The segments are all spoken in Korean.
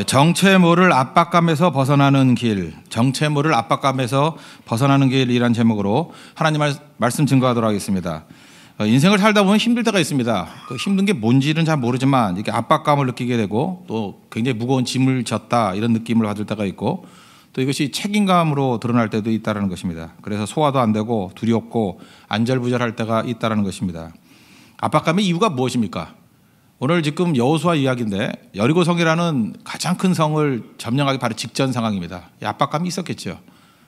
정체모를 압박감에서 벗어나는 길, 정체모를 압박감에서 벗어나는 길이란 제목으로 하나님 말씀 증거하도록 하겠습니다. 인생을 살다 보면 힘들 때가 있습니다. 그 힘든 게 뭔지는 잘 모르지만 이렇게 압박감을 느끼게 되고 또 굉장히 무거운 짐을 졌다 이런 느낌을 받을 때가 있고 또 이것이 책임감으로 드러날 때도 있다는 것입니다. 그래서 소화도 안 되고 두렵고 안절부절할 때가 있다는 것입니다. 압박감의 이유가 무엇입니까? 오늘 지금 여호수아 이야기인데 여리고성이라는 가장 큰 성을 점령하기 바로 직전 상황입니다. 압박감이 있었겠죠.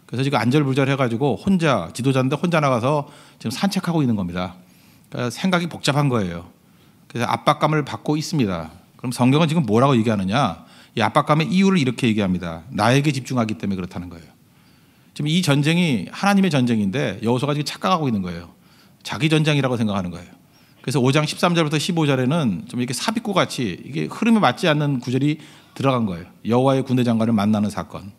그래서 지금 안절부절해가지고 혼자 지도자인데 혼자 나가서 지금 산책하고 있는 겁니다. 그러니까 생각이 복잡한 거예요. 그래서 압박감을 받고 있습니다. 그럼 성경은 지금 뭐라고 얘기하느냐? 이 압박감의 이유를 이렇게 얘기합니다. 나에게 집중하기 때문에 그렇다는 거예요. 지금 이 전쟁이 하나님의 전쟁인데 여호수아가 지금 착각하고 있는 거예요. 자기 전쟁이라고 생각하는 거예요. 그래서 5장 13절부터 15절에는 좀 이렇게 삽입구 같이 이게 흐름에 맞지 않는 구절이 들어간 거예요. 여호와의 군대 장관을 만나는 사건.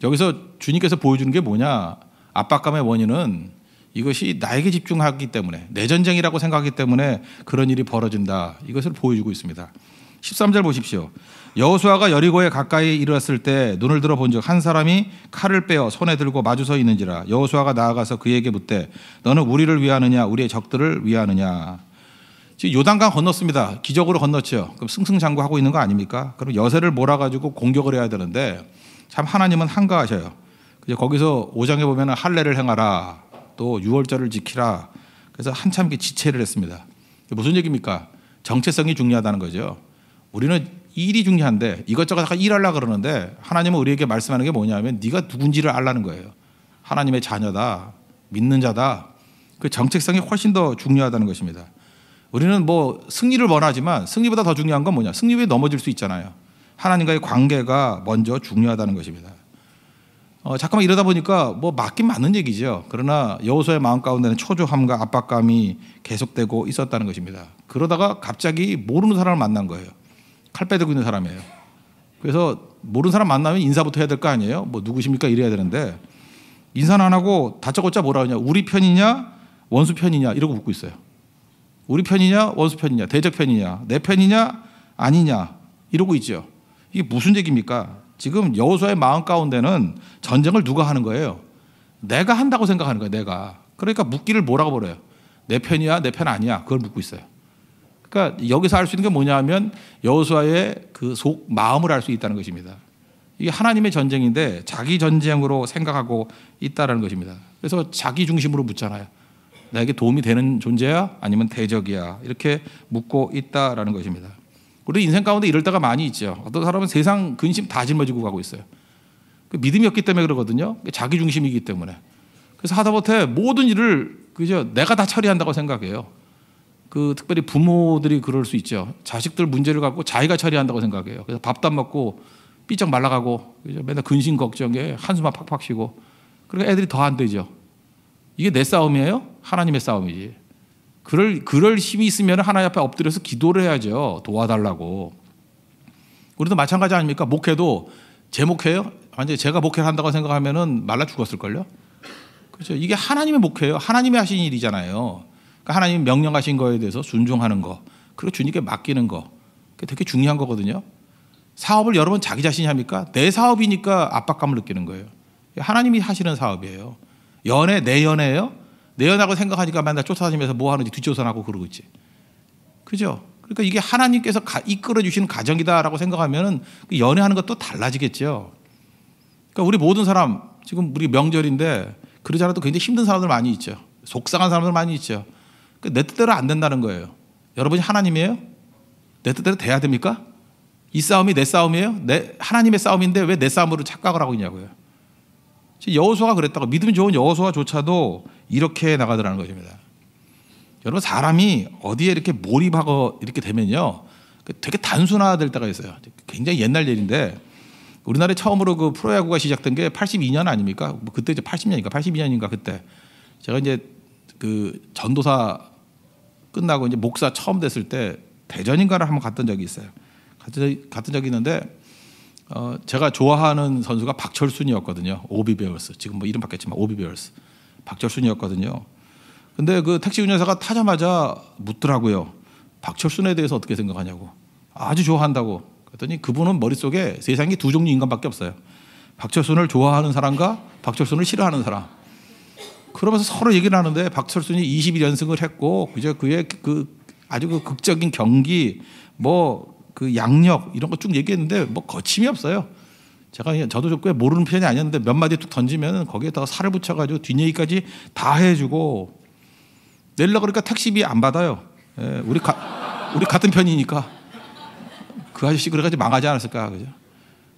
여기서 주님께서 보여주는 게 뭐냐? 압박감의 원인은 이것이 나에게 집중하기 때문에 내 전쟁이라고 생각하기 때문에 그런 일이 벌어진다. 이것을 보여주고 있습니다. 13절 보십시오. 여호수아가 여리고에 가까이 이르렀을 때 눈을 들어 본즉 한 사람이 칼을 빼어 손에 들고 마주서 있는지라. 여호수아가 나아가서 그에게 묻되 너는 우리를 위하느냐 우리의 적들을 위하느냐. 지금 요단강 건넜습니다. 기적으로 건넜죠. 그럼 승승장구하고 있는 거 아닙니까? 그럼 여세를 몰아가지고 공격을 해야 되는데 참 하나님은 한가하셔요. 거기서 5장에 보면 할례를 행하라. 또 유월절을 지키라. 그래서 한참 지체를 했습니다. 무슨 얘기입니까? 정체성이 중요하다는 거죠. 우리는 일이 중요한데 이것저것 일하려고 그러는데 하나님은 우리에게 말씀하는 게 뭐냐면 네가 누군지를 알라는 거예요. 하나님의 자녀다. 믿는 자다. 그 정체성이 훨씬 더 중요하다는 것입니다. 우리는 뭐 승리를 원하지만 승리보다 더 중요한 건 뭐냐? 승리 위에 넘어질 수 있잖아요. 하나님과의 관계가 먼저 중요하다는 것입니다. 잠깐만 이러다 보니까 뭐 맞긴 맞는 얘기죠. 그러나 여호수아의 마음 가운데는 초조함과 압박감이 계속되고 있었다는 것입니다. 그러다가 갑자기 모르는 사람을 만난 거예요. 칼 빼들고 있는 사람이에요. 그래서 모르는 사람 만나면 인사부터 해야 될 거 아니에요. 뭐 누구십니까 이래야 되는데 인사는 안 하고 다짜고짜 뭐라 하냐? 우리 편이냐 원수 편이냐 이러고 묻고 있어요. 우리 편이냐 원수 편이냐 대적 편이냐 내 편이냐 아니냐 이러고 있죠. 이게 무슨 얘기입니까? 지금 여호수아의 마음 가운데는 전쟁을 누가 하는 거예요? 내가 한다고 생각하는 거예요. 내가. 그러니까 묻기를 뭐라고 버려요? 내 편이야 내 편 아니야 그걸 묻고 있어요. 그러니까 여기서 알 수 있는 게 뭐냐면 여호수아의 그 속 마음을 알 수 있다는 것입니다. 이게 하나님의 전쟁인데 자기 전쟁으로 생각하고 있다는 것입니다. 그래서 자기 중심으로 묻잖아요. 나에게 도움이 되는 존재야 아니면 대적이야 이렇게 묻고 있다라는 것입니다. 우리 인생 가운데 이럴 때가 많이 있죠. 어떤 사람은 세상 근심 다 짊어지고 가고 있어요. 그 믿음이 없기 때문에 그러거든요. 자기 중심이기 때문에. 그래서 하다못해 모든 일을 그저 내가 다 처리한다고 생각해요. 그 특별히 부모들이 그럴 수 있죠. 자식들 문제를 갖고 자기가 처리한다고 생각해요. 그래서 밥도 안 먹고 삐쩍 말라가고 맨날 근심 걱정에 한숨만 팍팍 쉬고 그러니까 애들이 더 안 되죠. 이게 내 싸움이에요? 하나님의 싸움이지. 그럴 힘이 있으면 하나님 앞에 엎드려서 기도를 해야죠. 도와달라고. 우리도 마찬가지 아닙니까? 목회도 제 목회예요? 완전히 제가 목회를 한다고 생각하면은 말라 죽었을걸요? 그렇죠. 이게 하나님의 목회예요. 하나님이 하신 일이잖아요. 그러니까 하나님이 명령하신 거에 대해서 순종하는 거, 그리고 주님께 맡기는 거, 그게 되게 중요한 거거든요. 사업을 여러분 자기 자신이 합니까? 내 사업이니까 압박감을 느끼는 거예요. 하나님이 하시는 사업이에요. 연애, 내 연애예요? 내 연애라고 생각하니까 맨날 쫓아다니면서 뭐 하는지 뒷조사하고 그러고 있지. 그죠? 그러니까 이게 하나님께서 이끌어 주시는 가정이다라고 생각하면 연애하는 것도 달라지겠죠. 그러니까 우리 모든 사람, 지금 우리 명절인데 그러지 않아도 굉장히 힘든 사람들 많이 있죠. 속상한 사람들 많이 있죠. 내 뜻대로 안 된다는 거예요. 여러분이 하나님이에요? 내 뜻대로 돼야 됩니까? 이 싸움이 내 싸움이에요? 하나님의 싸움인데 왜 내 싸움으로 착각을 하고 있냐고요. 여호수아가 그랬다고. 믿음이 좋은 여호수아조차도 이렇게 나가더라는 것입니다. 여러분 사람이 어디에 이렇게 몰입하고 이렇게 되면요 되게 단순화될 때가 있어요. 굉장히 옛날 일인데 우리나라에 처음으로 그 프로야구가 시작된 게 82년 아닙니까? 그때 이제 80년인가 82년인가 그때 제가 이제 그 전도사 끝나고 이제 목사 처음 됐을 때 대전인가를 한번 갔던 적이 있어요. 갔던 적이 있는데 제가 좋아하는 선수가 박철순이었거든요. 오비베어스. 지금 뭐 이름 바뀌었지만 오비베어스. 박철순이었거든요. 근데 그 택시 운전사가 타자마자 묻더라고요. 박철순에 대해서 어떻게 생각하냐고. 아주 좋아한다고. 그랬더니 그분은 머릿속에 세상에 두 종류 인간밖에 없어요. 박철순을 좋아하는 사람과 박철순을 싫어하는 사람. 그러면서 서로 얘기를 하는데 박철순이 21연승을 했고 그저 그의 아주 극적인 경기 그 양력 이런 거 쭉 얘기했는데 거침이 없어요. 저도 꽤 모르는 편이 아니었는데 몇 마디 툭 던지면 거기에다가 살을 붙여가지고 뒷얘기까지 다 해주고 내려고 그러니까 택시비 안 받아요. 예, 우리 같은 편이니까 그 아저씨 그래가지고 망하지 않았을까 그죠?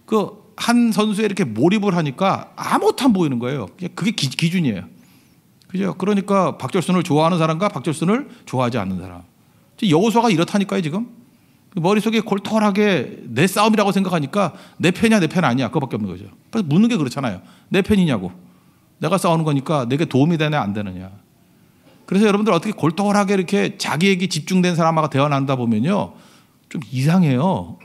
그 한 선수에 이렇게 몰입을 하니까 아무것도 안 보이는 거예요. 그게 기준이에요. 그죠? 그러니까 박철순을 좋아하는 사람과 박철순을 좋아하지 않는 사람. 여호수아가 이렇다니까요 지금. 머릿속에 골똘하게 내 싸움이라고 생각하니까 내 편이야 내 편 아니야 그거밖에 없는 거죠. 그래서 묻는 게 그렇잖아요. 내 편이냐고. 내가 싸우는 거니까 내게 도움이 되냐 안 되느냐. 그래서 여러분들 어떻게 골똘하게 이렇게 자기에게 집중된 사람하고 대화 나누다 보면요 좀 이상해요.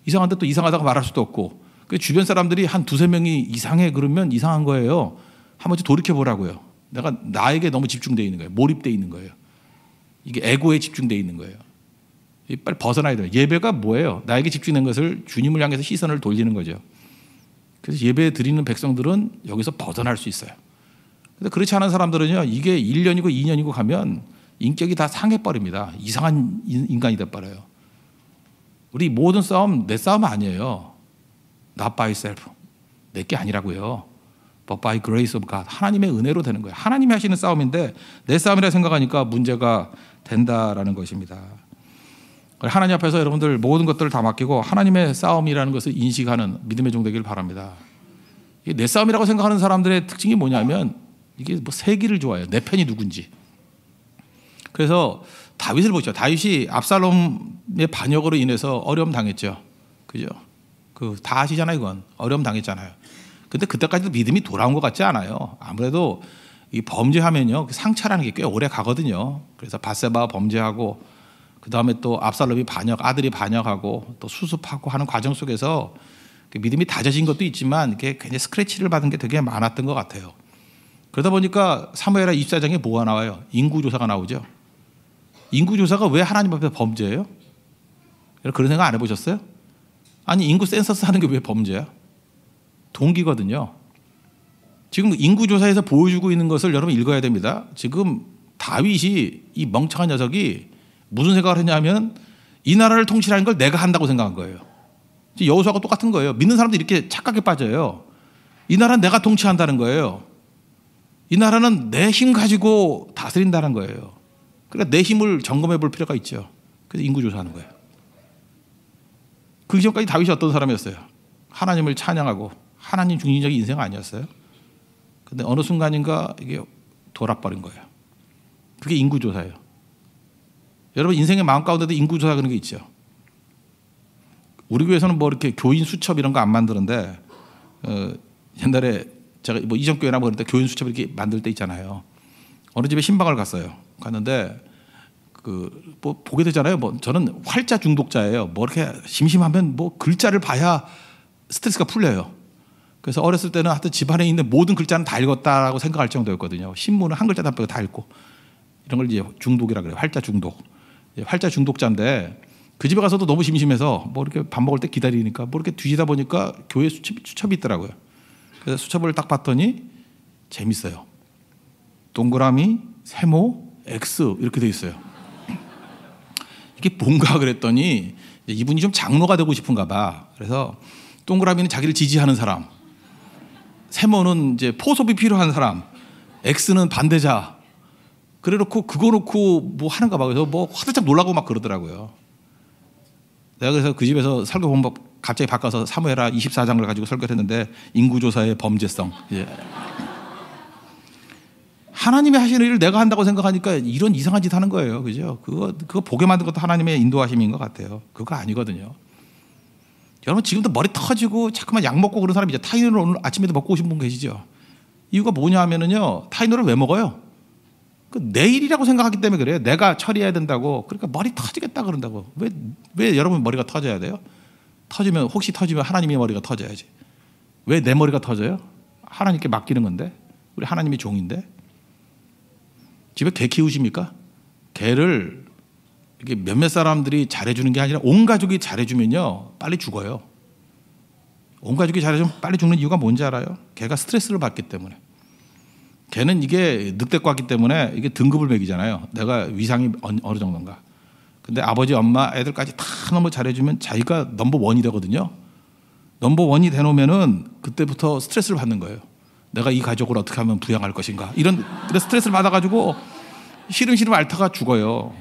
이상한데 또 이상하다고 말할 수도 없고 그 주변 사람들이 한 두세 명이 이상해 그러면 이상한 거예요. 한 번쯤 돌이켜 보라고요. 내가 나에게 너무 집중되어 있는 거예요. 몰입되어 있는 거예요. 이게 에고에 집중되어 있는 거예요. 빨리 벗어나야 돼요. 예배가 뭐예요? 나에게 집중된 것을 주님을 향해서 시선을 돌리는 거죠. 그래서 예배 드리는 백성들은 여기서 벗어날 수 있어요. 근데 그렇지 않은 사람들은요, 이게 1년이고 2년이고 가면 인격이 다 상해버립니다. 이상한 인간이 돼버려요. 우리 모든 싸움 내 싸움 아니에요. Not by self. 내게 아니라고요. But by grace of God. 하나님의 은혜로 되는 거예요. 하나님이 하시는 싸움인데 내 싸움이라 생각하니까 문제가 된다라는 것입니다. 하나님 앞에서 여러분들 모든 것들을 다 맡기고 하나님의 싸움이라는 것을 인식하는 믿음의 종 되길 바랍니다. 이게 내 싸움이라고 생각하는 사람들의 특징이 뭐냐면 이게 세기를 좋아해요. 내 편이 누군지. 그래서 다윗을 보죠. 다윗이 압살롬의 반역으로 인해서 어려움 당했죠. 그죠? 다 아시잖아요, 이건. 어려움 당했잖아요. 근데 그때까지도 믿음이 돌아온 것 같지 않아요. 아무래도 이 범죄하면요, 상처라는 게 꽤 오래 가거든요. 그래서 밧세바가 범죄하고, 그 다음에 또 압살롬이 아들이 반역하고, 또 수습하고 하는 과정 속에서 믿음이 다져진 것도 있지만, 이게 굉장히 스크래치를 받은 게 되게 많았던 것 같아요. 그러다 보니까 사무엘하 24장에 뭐가 나와요? 인구조사가 나오죠. 인구조사가 왜 하나님 앞에서 범죄예요? 그런 생각 안 해보셨어요? 아니, 인구 센서스 하는 게 왜 범죄야? 동기거든요. 지금 인구조사에서 보여주고 있는 것을 여러분 읽어야 됩니다. 지금 다윗이 이 멍청한 녀석이 무슨 생각을 했냐면 이 나라를 통치하는 걸 내가 한다고 생각한 거예요. 여호수아가 똑같은 거예요. 믿는 사람들이 이렇게 착각에 빠져요. 이 나라는 내가 통치한다는 거예요. 이 나라는 내 힘 가지고 다스린다는 거예요. 그러니까 내 힘을 점검해 볼 필요가 있죠. 그래서 인구조사하는 거예요. 그 이전까지 다윗이 어떤 사람이었어요? 하나님을 찬양하고 하나님 중심적인 인생 아니었어요? 근데 어느 순간인가 이게 돌아버린 거예요. 그게 인구조사예요. 여러분 인생의 마음 가운데도 인구조사 그런 게 있죠. 우리 교회에서는 뭐 이렇게 교인 수첩 이런 거 안 만드는데 옛날에 제가 뭐 이전 교회나 뭐 그럴 때 교인 수첩 이렇게 만들 때 있잖아요. 어느 집에 신방을 갔는데 뭐 보게 되잖아요. 뭐 저는 활자 중독자예요. 뭐 이렇게 심심하면 뭐 글자를 봐야 스트레스가 풀려요. 그래서 어렸을 때는 하여튼 집안에 있는 모든 글자는 다 읽었다라고 생각할 정도였거든요. 신문은 한 글자 다 빼고 다 읽고 이런 걸 이제 중독이라 그래요. 활자 중독. 활자 중독자인데 그 집에 가서도 너무 심심해서 뭐 이렇게 밥 먹을 때 기다리니까 뭐 이렇게 뒤지다 보니까 교회 수첩이 있더라고요. 그래서 수첩을 딱 봤더니 재밌어요. 동그라미, 세모, X 이렇게 돼 있어요. 이게 뭔가 그랬더니 이분이 좀 장로가 되고 싶은가 봐. 그래서 동그라미는 자기를 지지하는 사람, 세모는 이제 포섭이 필요한 사람, X는 반대자. 그래놓고 그거 놓고 뭐 하는가 봐. 그래서 뭐 화들짝 놀라고 막 그러더라고요. 내가 그래서 그 집에서 설교 본법 갑자기 바꿔서 사무엘하 24장을 가지고 설교를 했는데 인구조사의 범죄성. 예. 하나님이 하시는 일을 내가 한다고 생각하니까 이런 이상한 짓 하는 거예요. 그죠? 그거 보게 만든 것도 하나님의 인도하심인 것 같아요. 그거 아니거든요. 여러분 지금도 머리 터지고 자꾸만 약 먹고 그런 사람이 이제 타이노를 오늘 아침에도 먹고 오신 분 계시죠? 이유가 뭐냐 하면은요. 타이노를 왜 먹어요? 내일이라고 생각하기 때문에 그래요. 내가 처리해야 된다고. 그러니까 머리 터지겠다 그런다고. 왜 여러분 머리가 터져야 돼요? 혹시 터지면 하나님의 머리가 터져야지. 왜 내 머리가 터져요? 하나님께 맡기는 건데. 우리 하나님의 종인데. 집에 개 키우십니까? 개를 이게 몇몇 사람들이 잘해주는 게 아니라 온 가족이 잘해주면요 빨리 죽어요. 온 가족이 잘해주면 빨리 죽는 이유가 뭔지 알아요? 걔가 스트레스를 받기 때문에. 걔는 이게 늑대과기 때문에 이게 등급을 매기잖아요. 내가 위상이 어느 정도인가. 근데 아버지, 엄마, 애들까지 다 너무 잘해주면 자기가 넘버 원이 되거든요. 넘버 원이 되놓으면은 그때부터 스트레스를 받는 거예요. 내가 이 가족을 어떻게 하면 부양할 것인가. 이런 스트레스를 받아가지고 시름시름 앓다가 죽어요.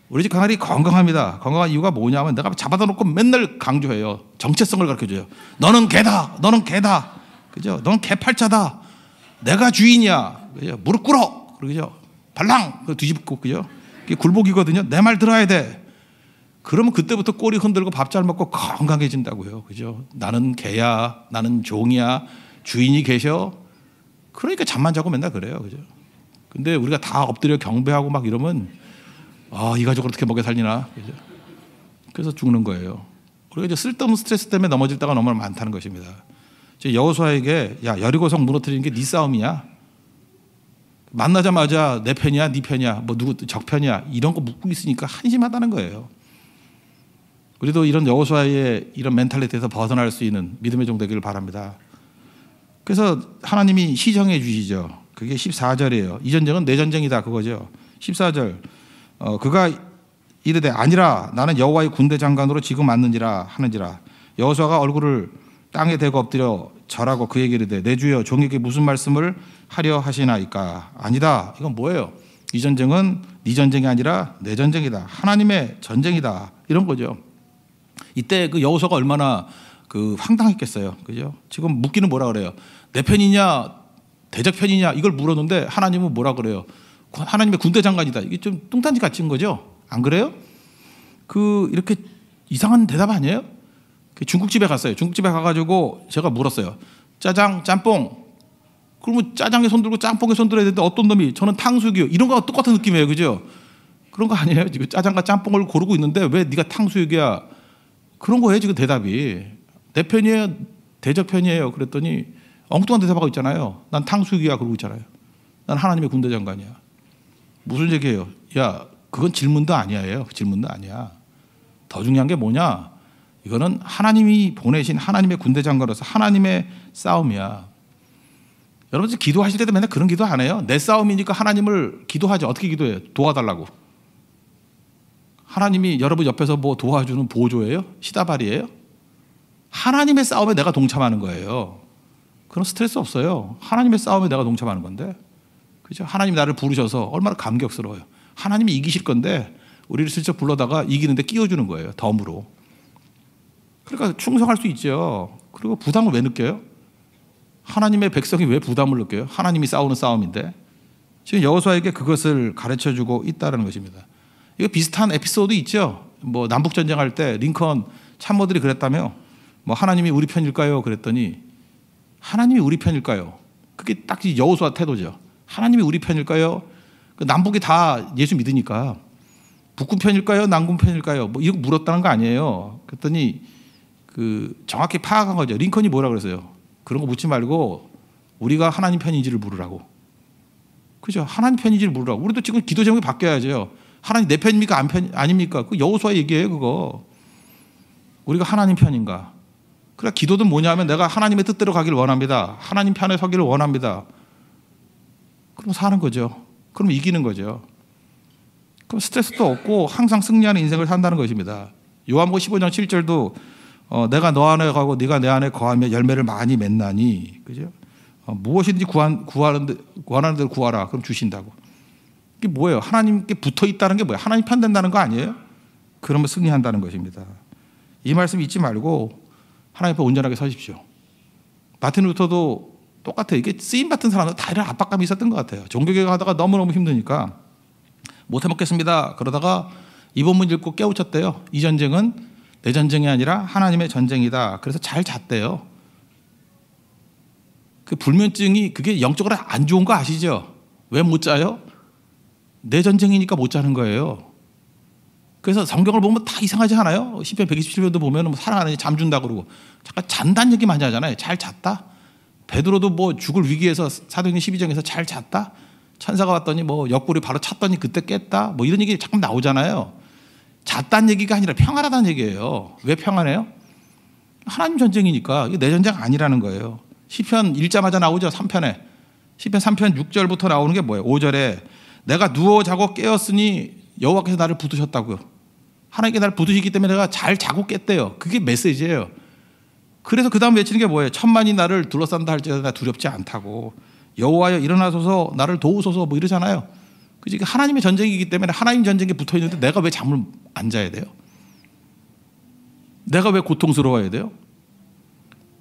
우리 집 강아지 건강합니다. 건강한 이유가 뭐냐면 내가 잡아다 놓고 맨날 강조해요. 정체성을 가르쳐줘요. 너는 개다. 너는 개다. 그죠? 너는 개팔자다. 내가 주인이야. 그죠? 무릎 꿇어. 그죠? 발랑 뒤집고 그죠? 이게 굴복이거든요. 내 말 들어야 돼. 그러면 그때부터 꼬리 흔들고 밥 잘 먹고 건강해진다고요. 그죠? 나는 개야. 나는 종이야. 주인이 계셔. 그러니까 잠만 자고 맨날 그래요. 그죠? 근데 우리가 다 엎드려 경배하고 막 이러면 이 가족을 어떻게 먹여 살리나. 그죠? 그래서 죽는 거예요. 우리가 이제 쓸데없는 스트레스 때문에 넘어질 때가 너무 많다는 것입니다. 여호수아에게 야 여리고성 무너뜨리는 게 네 싸움이야. 만나자마자 내 편이야, 네 편이야, 뭐 누구 적편이야 이런 거 묻고 있으니까 한심하다는 거예요. 우리도 이런 여호수아의 이런 멘탈리티에서 벗어날 수 있는 믿음의 종 되기를 바랍니다. 그래서 하나님이 시정해 주시죠. 그게 14절이에요. 이 전쟁은 내 전쟁이다 그거죠. 14절 그가 이르되 아니라 나는 여호와의 군대 장관으로 지금 왔느니라 하는지라. 여호수아가 얼굴을 땅에 대고 엎드려 절하고 그에게 이르되 내 주여 종에게 무슨 말씀을 하려 하시나이까. 아니다. 이건 뭐예요? 이 전쟁은 네 전쟁이 아니라 내 전쟁이다. 하나님의 전쟁이다. 이런 거죠. 이때 그 여호수아가 얼마나 황당했겠어요. 그죠? 지금 묻기는 뭐라 그래요? 내 편이냐 대적 편이냐 이걸 물었는데 하나님은 뭐라 그래요? 하나님의 군대 장관이다. 이게 좀 뚱딴지 같은 거죠? 안 그래요? 이렇게 이상한 대답 아니에요? 중국집에 갔어요. 중국집에 가가지고 제가 물었어요. 짜장, 짬뽕. 그러면 짜장에 손 들고 짬뽕에 손 들어야 되는데 어떤 놈이 저는 탕수육이요. 이런 거와 똑같은 느낌이에요. 그죠? 그런 거 아니에요? 지금 짜장과 짬뽕을 고르고 있는데 왜 네가 탕수육이야? 그런 거예요. 지금 대답이. 내 편이에요? 대적 편이에요? 그랬더니 엉뚱한 대답하고 있잖아요. 난 탕수육이야 그러고 있잖아요. 난 하나님의 군대 장관이야. 무슨 얘기예요? 야, 그건 질문도 아니에요. 질문도 아니야. 더 중요한 게 뭐냐? 이거는 하나님이 보내신 하나님의 군대 장관으로서 하나님의 싸움이야. 여러분 기도하실 때도 맨날 그런 기도 안 해요? 내 싸움이니까 하나님을 기도하죠. 어떻게 기도해요? 도와달라고. 하나님이 여러분 옆에서 뭐 도와주는 보조예요? 시다발이에요? 하나님의 싸움에 내가 동참하는 거예요. 그런 스트레스 없어요. 하나님의 싸움에 내가 동참하는 건데. 그죠? 하나님이 나를 부르셔서 얼마나 감격스러워요. 하나님이 이기실 건데 우리를 슬쩍 불러다가 이기는데 끼워주는 거예요. 덤으로. 그러니까 충성할 수 있죠. 그리고 부담을 왜 느껴요? 하나님의 백성이 왜 부담을 느껴요? 하나님이 싸우는 싸움인데. 지금 여호수아에게 그것을 가르쳐주고 있다는 것입니다. 이거 비슷한 에피소드 있죠. 뭐 남북 전쟁할 때 링컨 참모들이 그랬다며. 뭐 하나님이 우리 편일까요? 그랬더니 하나님이 우리 편일까요? 그게 딱 여호수아 태도죠. 하나님이 우리 편일까요? 남북이 다 예수 믿으니까 북군 편일까요? 남군 편일까요? 뭐 이거 물었다는 거 아니에요. 그랬더니 정확히 파악한 거죠. 링컨이 뭐라 그랬어요? 그런 거 묻지 말고 우리가 하나님 편인지를 물으라고. 그죠? 하나님 편인지를 물으라고. 우리도 지금 기도 제목이 바뀌어야죠. 하나님 내 편입니까? 아닙니까? 그 여호수아 얘기예요, 그거. 우리가 하나님 편인가? 그래 기도는 뭐냐면 내가 하나님의 뜻대로 가기를 원합니다. 하나님 편에 서기를 원합니다. 그럼 사는 거죠. 그럼 이기는 거죠. 그럼 스트레스도 없고 항상 승리하는 인생을 산다는 것입니다. 요한복음 15장 7절도 내가 너 안에 가고 네가 내 안에 거하며 열매를 많이 맺나니, 그죠? 무엇이든지 원하는 대로 구하라. 그럼 주신다고. 이게 뭐예요? 하나님께 붙어 있다는 게 뭐예요? 하나님 편 된다는 거 아니에요? 그러면 승리한다는 것입니다. 이 말씀 잊지 말고 하나님 앞에 온전하게 서십시오. 마틴 루터도 똑같아요. 이게 쓰임 받은 사람은 다 이런 압박감이 있었던 것 같아요. 종교개혁 하다가 너무너무 힘드니까 못 해먹겠습니다. 그러다가 이 본문 읽고 깨우쳤대요. 이 전쟁은 내 전쟁이 아니라 하나님의 전쟁이다. 그래서 잘 잤대요. 그 불면증이 그게 영적으로 안 좋은 거 아시죠? 왜 못 자요? 내 전쟁이니까 못 자는 거예요. 그래서 성경을 보면 다 이상하지 않아요? 시편 127편도 보면 사랑하는 잠준다 그러고 잠깐 잔다는 얘기 많이 하잖아요. 잘 잤다? 베드로도 뭐 죽을 위기에서 사도행전 12장에서 잘 잤다? 천사가 왔더니 뭐 옆구리 바로 찼더니 그때 깼다. 뭐 이런 얘기 자꾸 나오잖아요. 잤다는 얘기가 아니라 평안하다는 얘기예요. 왜 평안해요? 하나님 전쟁이니까. 이게 내 전쟁 아니라는 거예요. 시편 읽자마자 나오죠. 3편에. 시편 3편 6절부터 나오는 게 뭐예요? 5절에 내가 누워 자고 깨었으니 여호와께서 나를 붙드셨다고요. 하나님께 나를 붙드시기 때문에 내가 잘 자고 깼대요. 그게 메시지예요. 그래서 그 다음 외치는 게 뭐예요? 천만이 나를 둘러싼다 할지라도 나 두렵지 않다고. 여호와여 일어나소서 나를 도우소서 뭐 이러잖아요. 그지? 하나님의 전쟁이기 때문에 하나님 전쟁에 붙어 있는데 내가 왜 잠을 안 자야 돼요? 내가 왜 고통스러워야 돼요?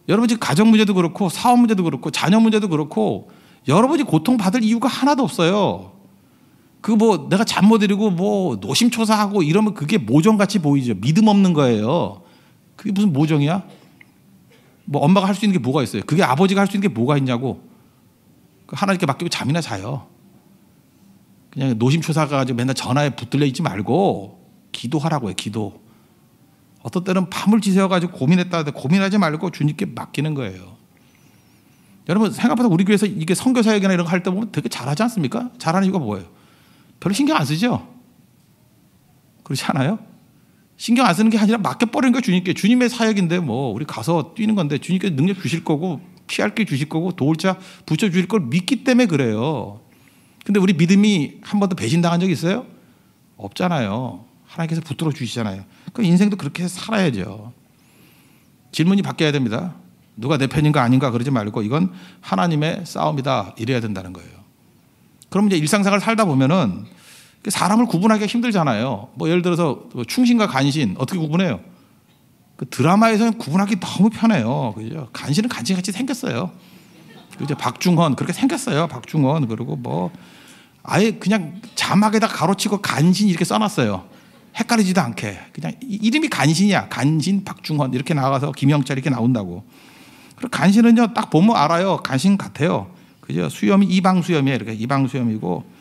여러분 지금 가정 문제도 그렇고 사업 문제도 그렇고 자녀 문제도 그렇고 여러분이 고통받을 이유가 하나도 없어요. 그 뭐 내가 잠 못 이루고 뭐 노심초사하고 이러면 그게 모정같이 보이죠. 믿음 없는 거예요. 그게 무슨 모정이야? 뭐 엄마가 할 수 있는 게 뭐가 있어요? 그게 아버지가 할 수 있는 게 뭐가 있냐고. 하나님께 맡기고 잠이나 자요. 그냥 노심초사가 가지고 맨날 전화에 붙들려 있지 말고 기도하라고요. 기도. 어떤 때는 밤을 지새워가지고 고민했다 하는데 고민하지 말고 주님께 맡기는 거예요. 여러분 생각보다 우리 교회에서 이게 선교사역이나 이런 거 할 때 보면 되게 잘하지 않습니까? 잘하는 이유가 뭐예요? 별로 신경 안 쓰죠? 그렇지 않아요? 신경 안 쓰는 게 아니라 맡겨버리는 거예요. 주님께. 주님의 사역인데 뭐 우리 가서 뛰는 건데 주님께 능력 주실 거고 피할 길 주실 거고 도울 자 붙여주실 걸 믿기 때문에 그래요. 근데 우리 믿음이 한 번도 배신당한 적 있어요? 없잖아요. 하나님께서 붙들어 주시잖아요. 그 인생도 그렇게 살아야죠. 질문이 바뀌어야 됩니다. 누가 내 편인가 아닌가 그러지 말고 이건 하나님의 싸움이다 이래야 된다는 거예요. 그럼 이제 일상생활 살다 보면은 사람을 구분하기가 힘들잖아요. 뭐 예를 들어서 충신과 간신 어떻게 구분해요? 그 드라마에서는 구분하기 너무 편해요. 그죠? 간신은 간신같이 생겼어요. 그죠? 박중헌 그렇게 생겼어요. 박중헌 그리고 뭐 아예 그냥 자막에다 가로치고 간신 이렇게 써놨어요. 헷갈리지도 않게 그냥 이름이 간신이야. 간신 박중헌 이렇게 나가서 김영철 이렇게 나온다고. 그리고 간신은요 딱 보면 알아요. 간신 같아요. 그죠? 수염이 이방 수염이에요. 이렇게 이방 수염이고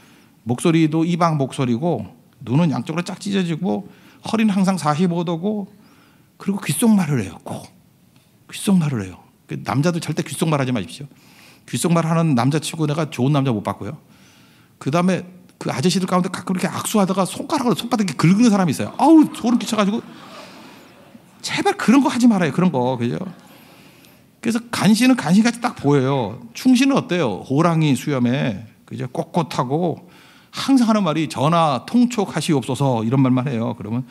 목소리도 이방 목소리고 눈은 양쪽으로 쫙 찢어지고 허리는 항상 45도고 그리고 귓속말을 해요. 꼭 귓속말을 해요. 남자도 절대 귓속말 하지 마십시오. 귓속말 하는 남자치고 내가 좋은 남자 못 봤고요. 그 다음에 그 아저씨들 가운데 가끔 이렇게 악수하다가 손가락으로 손바닥에 긁는 사람이 있어요. 아우 소름 끼쳐가지고 제발 그런 거 하지 말아요. 그런 거 그죠? 그래서 간신은 간신같이 딱 보여요. 충신은 어때요? 호랑이 수염에 그죠? 꼿꼿하고 항상 하는 말이 전하 통촉하시옵소서 이런 말만 해요. 그러면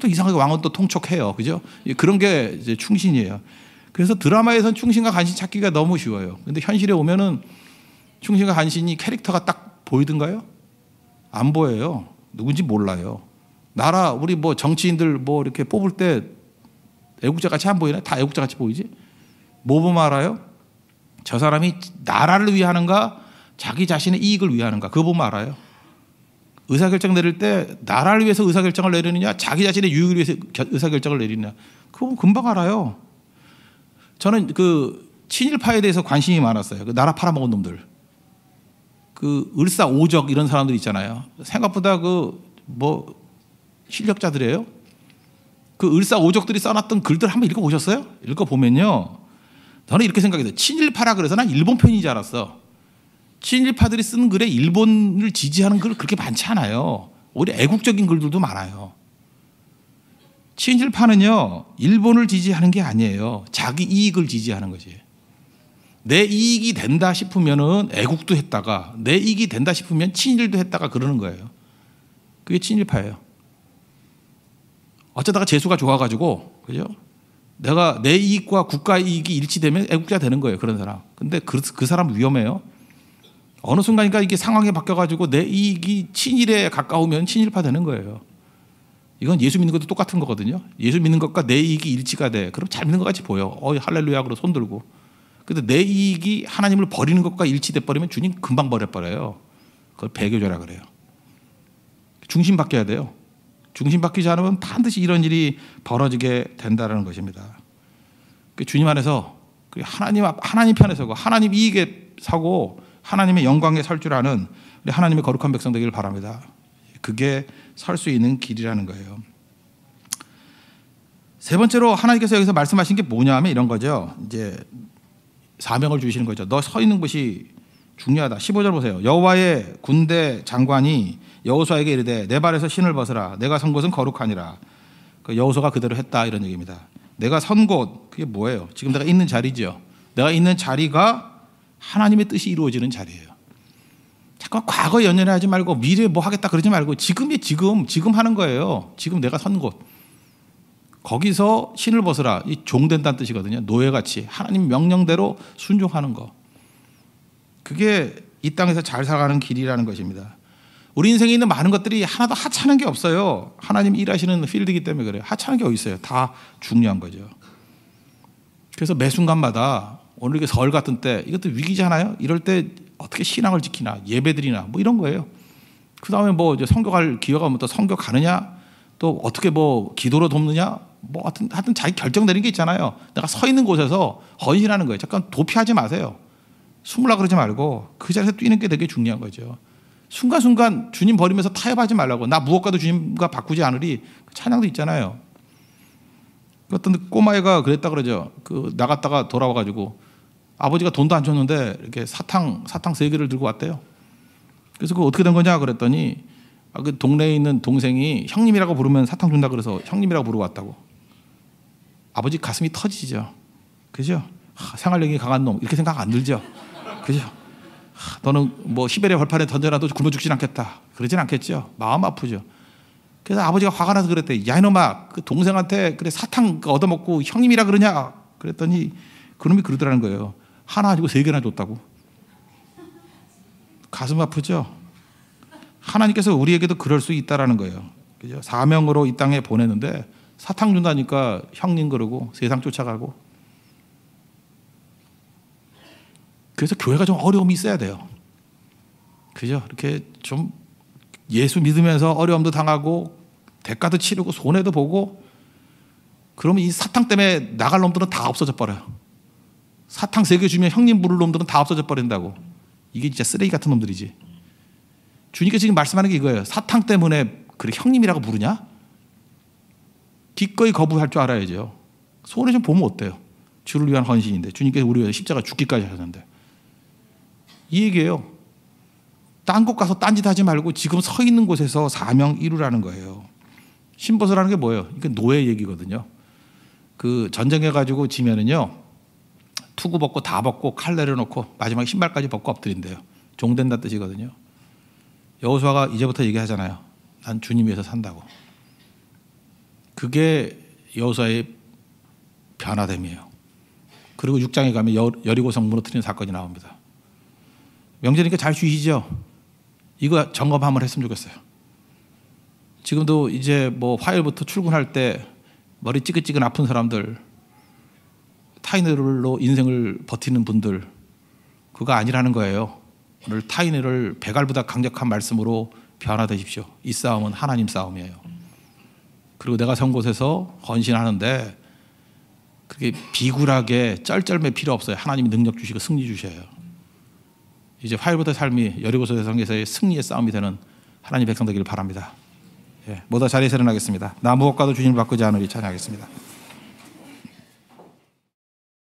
또 이상하게 왕은 또 통촉해요. 그죠? 그런 게 이제 충신이에요. 그래서 드라마에서는 충신과 간신 찾기가 너무 쉬워요. 근데 현실에 오면은 충신과 간신이 캐릭터가 딱 보이던가요? 안 보여요. 누군지 몰라요. 나라 우리 뭐 정치인들 뭐 이렇게 뽑을 때 애국자 같이 안 보이나? 다 애국자 같이 보이지? 뭐 보면 알아요? 저 사람이 나라를 위하는가 자기 자신의 이익을 위하는가 그거 보면 알아요. 의사결정 내릴 때 나라를 위해서 의사결정을 내리느냐 자기 자신의 유익을 위해서 의사결정을 내리느냐 그거 보면 금방 알아요. 저는 그 친일파에 대해서 관심이 많았어요. 그 나라 팔아먹은 놈들. 그 을사오적 이런 사람들 있잖아요. 생각보다 그 뭐 실력자들이에요. 그 을사오적들이 써놨던 글들 한번 읽어보셨어요? 읽어보면요. 저는 이렇게 생각했어요. 친일파라 그래서 난 일본 편인 줄 알았어. 친일파들이 쓴 글에 일본을 지지하는 글 그렇게 많지 않아요. 오히려 애국적인 글들도 많아요. 친일파는요. 일본을 지지하는 게 아니에요. 자기 이익을 지지하는 거지. 내 이익이 된다 싶으면은 애국도 했다가 내 이익이 된다 싶으면 친일도 했다가 그러는 거예요. 그게 친일파예요. 어쩌다가 재수가 좋아가지고 그죠? 내가 내 이익과 국가 이익이 일치되면 애국자 되는 거예요. 그런 사람. 근데 그 사람 위험해요. 어느 순간인가 이게 상황이 바뀌어가지고 내 이익이 친일에 가까우면 친일파 되는 거예요. 이건 예수 믿는 것도 똑같은 거거든요. 예수 믿는 것과 내 이익이 일치가 돼. 그럼 잘 믿는 것 같이 보여. 할렐루야 그러고 손 들고. 근데 내 이익이 하나님을 버리는 것과 일치돼 버리면 주님 금방 버려버려요. 그걸 배교자라 그래요. 중심 바뀌어야 돼요. 중심 바뀌지 않으면 반드시 이런 일이 벌어지게 된다는 것입니다. 주님 안에서 하나님 편에 서고 하나님 이익에 서고 하나님의 영광에 설 줄 아는 우리 하나님의 거룩한 백성 되기를 바랍니다. 그게 설 수 있는 길이라는 거예요. 세 번째로 하나님께서 여기서 말씀하신 게 뭐냐면 이런 거죠. 이제 사명을 주시는 거죠. 너 서 있는 곳이 중요하다. 15절 보세요. 여호와의 군대 장관이 여호수아에게 이르되 내 발에서 신을 벗으라. 내가 선 곳은 거룩하니라. 그 여호수아가 그대로 했다 이런 얘기입니다. 내가 선 곳 그게 뭐예요? 지금 내가 있는 자리죠. 내가 있는 자리가 하나님의 뜻이 이루어지는 자리예요. 잠깐 과거 연연하지 말고 미래에 뭐 하겠다 그러지 말고 지금이 지금 하는 거예요. 지금 내가 선 곳. 거기서 신을 벗으라. 이 종된다는 뜻이거든요. 노예같이 하나님 명령대로 순종하는 거. 그게 이 땅에서 잘 살아가는 길이라는 것입니다. 우리 인생에 있는 많은 것들이 하나도 하찮은 게 없어요. 하나님 일하시는 필드이기 때문에 그래요. 하찮은 게 어디 있어요. 다 중요한 거죠. 그래서 매 순간마다 오늘 이게 설 같은 때 이것도 위기잖아요. 이럴 때 어떻게 신앙을 지키나 예배드리나 뭐 이런 거예요. 그 다음에 뭐 이제 선교 갈 기회가 오면 또 선교 가느냐 또 어떻게 뭐 기도로 돕느냐 뭐 하여튼 자기 결정내린 게 있잖아요. 내가 서 있는 곳에서 헌신하는 거예요. 잠깐 도피하지 마세요. 숨으려고 그러지 말고 그 자리에서 뛰는 게 되게 중요한 거죠. 순간순간 주님 버리면서 타협하지 말라고. 나 무엇과도 주님과 바꾸지 않으리. 찬양도 있잖아요. 어떤 꼬마애가 그랬다 그러죠. 그 나갔다가 돌아와가지고 아버지가 돈도 안 줬는데 이렇게 사탕 3개를 들고 왔대요. 그래서 그거 어떻게 된 거냐 그랬더니 그 동네에 있는 동생이 형님이라고 부르면 사탕 준다 그래서 형님이라고 부르고 왔다고. 아버지 가슴이 터지죠. 그죠? 생활력이 강한 놈 이렇게 생각 안 들죠. 그죠? 너는 뭐 시베리아 벌판에 던져놔도 굶어 죽진 않겠다. 그러진 않겠죠. 마음 아프죠. 그래서 아버지가 화가 나서 그랬대. 야 이놈아 그 동생한테 그래 사탕 얻어먹고 형님이라 그러냐. 그랬더니 그놈이 그러더라는 거예요. 하나 아니고 3개나 줬다고. 가슴 아프죠. 하나님께서 우리에게도 그럴 수 있다라는 거예요. 그죠? 사명으로 이 땅에 보내는데 사탕 준다니까 형님 그러고 세상 쫓아가고. 그래서 교회가 좀 어려움이 있어야 돼요. 그죠? 이렇게 좀 예수 믿으면서 어려움도 당하고 대가도 치르고 손해도 보고 그러면 이 사탕 때문에 나갈 놈들은 다 없어져 버려요. 사탕 3개 주면 형님 부를 놈들은 다 없어져 버린다고. 이게 진짜 쓰레기 같은 놈들이지. 주님께서 지금 말씀하는 게 이거예요. 사탕 때문에 그래 형님이라고 부르냐? 기꺼이 거부할 줄 알아야죠. 손해 좀 보면 어때요? 주를 위한 헌신인데 주님께서 우리 위해서 십자가 죽기까지 하셨는데 이 얘기예요. 딴 곳 가서 딴짓 하지 말고 지금 서 있는 곳에서 사명 이루라는 거예요. 신벗으라는 게 뭐예요? 이게 노예 얘기거든요. 그 전쟁해가지고 지면은요 투구 벗고 다 벗고 칼 내려놓고 마지막에 신발까지 벗고 엎드린대요. 종된다 뜻이거든요. 여호수아가 이제부터 얘기하잖아요. 난 주님 위해서 산다고. 그게 여호수아의 변화됨이에요. 그리고 6장에 가면 여리고성 무너뜨리는 사건이 나옵니다. 명절이니까 잘 쉬시죠. 이거 점검 한번 했으면 좋겠어요. 지금도 이제 뭐 화요일부터 출근할 때 머리 찌긋찌긋 아픈 사람들, 타인으로 인생을 버티는 분들 그거 아니라는 거예요. 오늘 타인을 배갈보다 강력한 말씀으로 변화되십시오. 이 싸움은 하나님 싸움이에요. 그리고 내가 선 곳에서 헌신하는데 그렇게 비굴하게 쩔쩔매 필요 없어요. 하나님이 능력 주시고 승리 주셔요. 이제 화요일부터 삶이 여리고서 세상에서의 승리의 싸움이 되는 하나님 백성 되기를 바랍니다. 예, 모두 자리에서 일어나겠습니다. 나 무엇과도 주님을 바꾸지 않으리 찬양하겠습니다.